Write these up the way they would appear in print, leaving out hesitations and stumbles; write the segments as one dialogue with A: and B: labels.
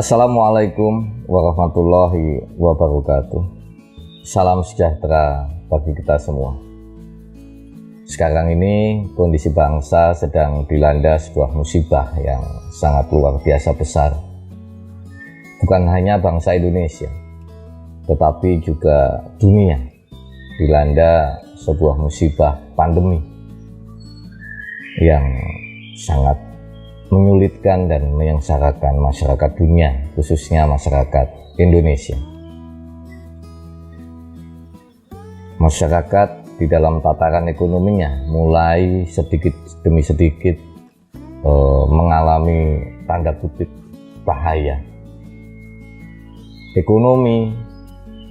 A: Assalamualaikum warahmatullahi wabarakatuh. Salam sejahtera bagi kita semua. Sekarang ini kondisi bangsa sedang dilanda sebuah musibah yang sangat luar biasa besar. Bukan hanya bangsa Indonesia, tetapi juga dunia dilanda sebuah musibah pandemi yang sangat menyulitkan dan menyengsarakan masyarakat dunia, khususnya masyarakat Indonesia. Masyarakat di dalam tataran ekonominya mulai sedikit demi sedikit mengalami tanda kutip bahaya. Ekonomi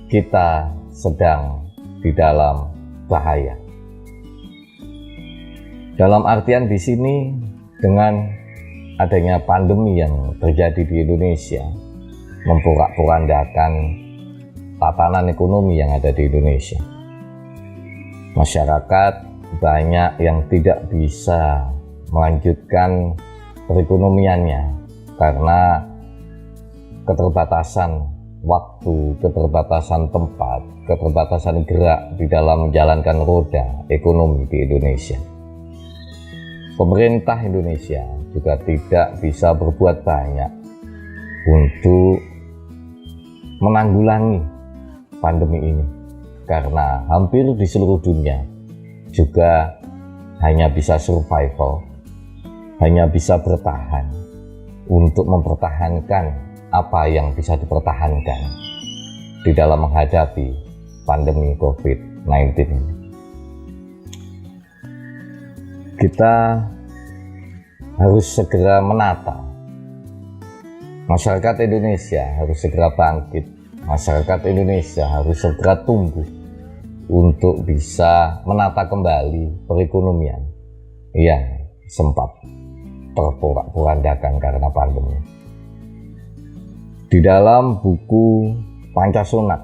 A: kita sedang di dalam bahaya. Dalam artian di sini dengan adanya pandemi yang terjadi di Indonesia memporak-porandakan tatanan ekonomi yang ada di Indonesia. Masyarakat banyak yang tidak bisa melanjutkan perekonomiannya karena keterbatasan waktu, keterbatasan tempat, keterbatasan gerak di dalam menjalankan roda ekonomi di Indonesia. Pemerintah Indonesia juga tidak bisa berbuat banyak untuk menanggulangi pandemi ini karena hampir di seluruh dunia juga hanya bisa survival, hanya bisa bertahan untuk mempertahankan apa yang bisa dipertahankan di dalam menghadapi pandemi COVID-19 ini. Kita harus segera menata. Masyarakat Indonesia harus segera bangkit. Masyarakat Indonesia harus segera tumbuh untuk bisa menata kembali perekonomian yang sempat terporak-porandakan karena pandemi. Di dalam buku Pancasonat,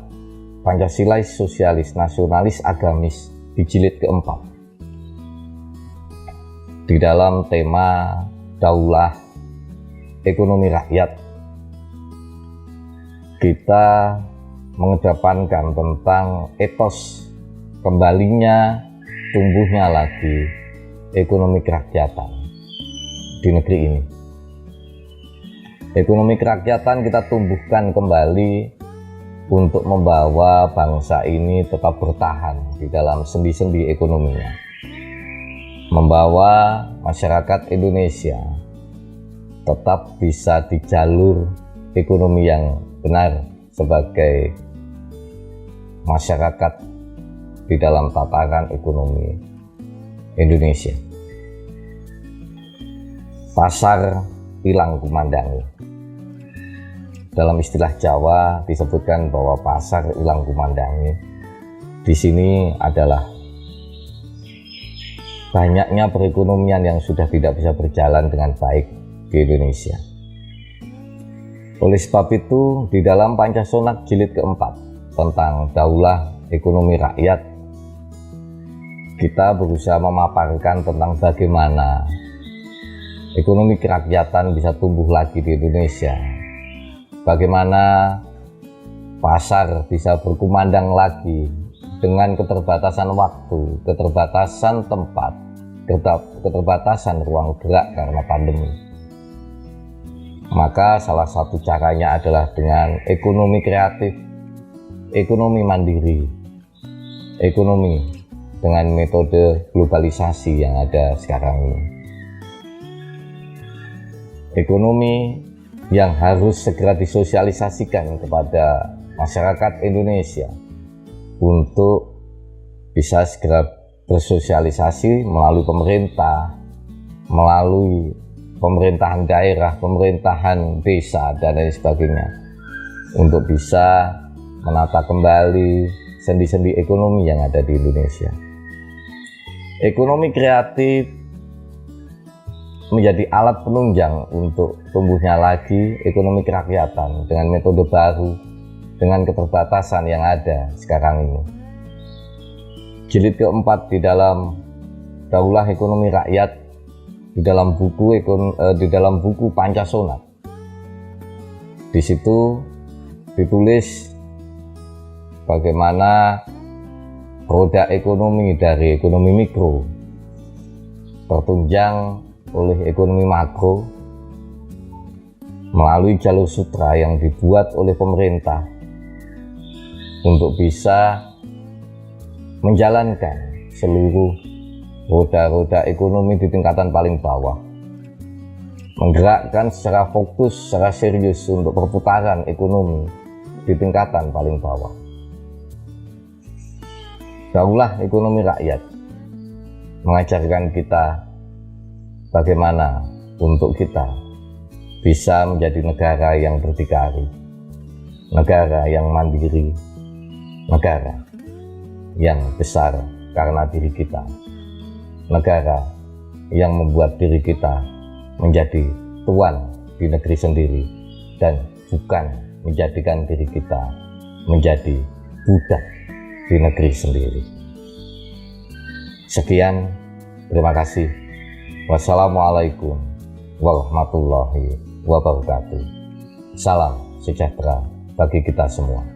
A: Pancasilais Sosialis Nasionalis Agamis di jilid keempat, di dalam tema daulah ekonomi rakyat, kita mengedepankan tentang etos kembalinya tumbuhnya lagi ekonomi kerakyatan di negeri ini. Ekonomi kerakyatan kita tumbuhkan kembali untuk membawa bangsa ini tetap bertahan di dalam sendi-sendi ekonominya, membawa masyarakat Indonesia tetap bisa di jalur ekonomi yang benar sebagai masyarakat di dalam tataran ekonomi Indonesia. Pasar hilang kumandangi. Dalam istilah Jawa disebutkan bahwa pasar hilang kumandangi di sini adalah banyaknya perekonomian yang sudah tidak bisa berjalan dengan baik di Indonesia. Oleh sebab itu, di dalam Pancasonat jilid keempat tentang daulah ekonomi rakyat, kita berusaha memaparkan tentang bagaimana ekonomi kerakyatan bisa tumbuh lagi di Indonesia, bagaimana pasar bisa berkumandang lagi dengan keterbatasan waktu, keterbatasan tempat, keterbatasan ruang gerak karena pandemi. Maka salah satu caranya adalah dengan ekonomi kreatif, ekonomi mandiri, ekonomi dengan metode globalisasi yang ada sekarang ini. Ekonomi yang harus segera disosialisasikan kepada masyarakat Indonesia untuk bisa segera bersosialisasi melalui pemerintah, melalui pemerintahan daerah, pemerintahan desa, dan lain sebagainya, untuk bisa menata kembali sendi-sendi ekonomi yang ada di Indonesia. Ekonomi kreatif menjadi alat penunjang untuk tumbuhnya lagi ekonomi kerakyatan dengan metode baru, dengan keterbatasan yang ada sekarang ini. Jilid keempat di dalam Daulah Ekonomi Rakyat, di dalam buku Pancasonat, Di situ ditulis bagaimana roda ekonomi dari ekonomi mikro tertunjang oleh ekonomi makro melalui jalur sutra yang dibuat oleh pemerintah untuk bisa menjalankan seluruh roda-roda ekonomi di tingkatan paling bawah, menggerakkan secara fokus, secara serius untuk perputaran ekonomi di tingkatan paling bawah. Daulah ekonomi rakyat mengajarkan kita bagaimana untuk kita bisa menjadi negara yang berdikari, negara yang mandiri, negara yang besar karena diri kita, negara yang membuat diri kita menjadi tuan di negeri sendiri dan bukan menjadikan diri kita menjadi budak di negeri sendiri. Sekian, terima kasih. Wassalamualaikum warahmatullahi wabarakatuh. Salam sejahtera bagi kita semua.